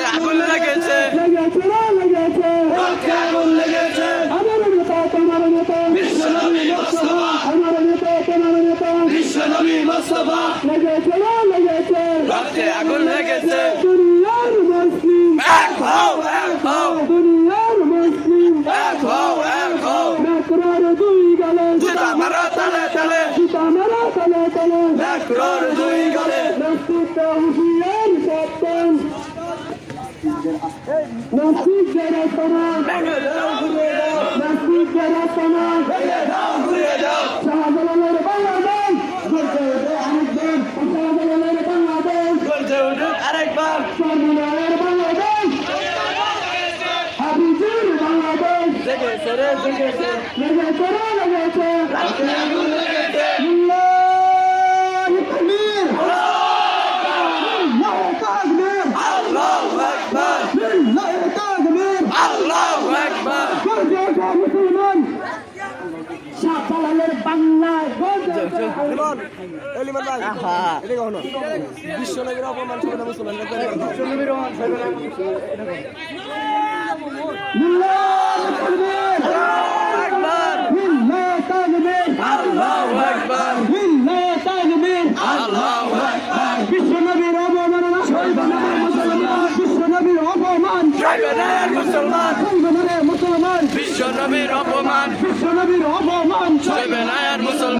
আগুন লেগেছে লেগেছে রে লেগেছে রক্তে আগুন লেগেছে আমার নেতা তোমার নেতা বিশ্বনবী মুস্তাফা আমার নেতা তোমার নেতা বিশ্বনবী মুস্তাফা লেগেছে রে লেগেছে রক্তে আগুন লেগেছে দুনিয়ার মুসলিম এক হও এক হও দুনিয়ার মুসলিম এক হও এক হও নেকড়ার দুই গালে জুতা মারো তালে তালে জুতা মারা তলে তলে নেকড়ার দুই গালে নেতৃত্ব হুঁশিয়ার সাবধান নাসিক যারা সমাজ নাসিক যারা সমাজ ঘুরে যাও শাহজালালের বাংলাদেশ গড়তে ওঠে আরেকবার শাহজালালের বাংলাদেশ গর্জে উঠুক আরেকবার সর্বনায়ের বাংলাদেশ হাবিজুর বাংলাদেশ জেগেছে রে জেগেছে লেগেছে রে লেগেছে রক্তে আগুন লেগেছে লিল্লাহি তাকবীর লিল্লাহি তাকবীর আল্লাহু আকবার লিল্লাহি তাকবীর আল্লাহু আকবার গর্জে ওঠে মুসলমান শাহজালালের বাংলায় গর্জে ওঠে বিশ্বনবীর অপমান করে না মুসলমানরা লিল্লাহি তাকবীর আকবার লিল্লাহি তাকবীর আল্লাহু আকবার লিল্লাহি তাকবীর আল্লাহু আকবার বিশ্বনবীর অবমাননা সইবে না মুসলমান বিশ্বনবীর অপমান সইবে না আর মুসলমান সইবে না মুসলমান বিশ্বনবীর অপমান বিশ্বনবীর অপমান সইবে না আর মুসলমান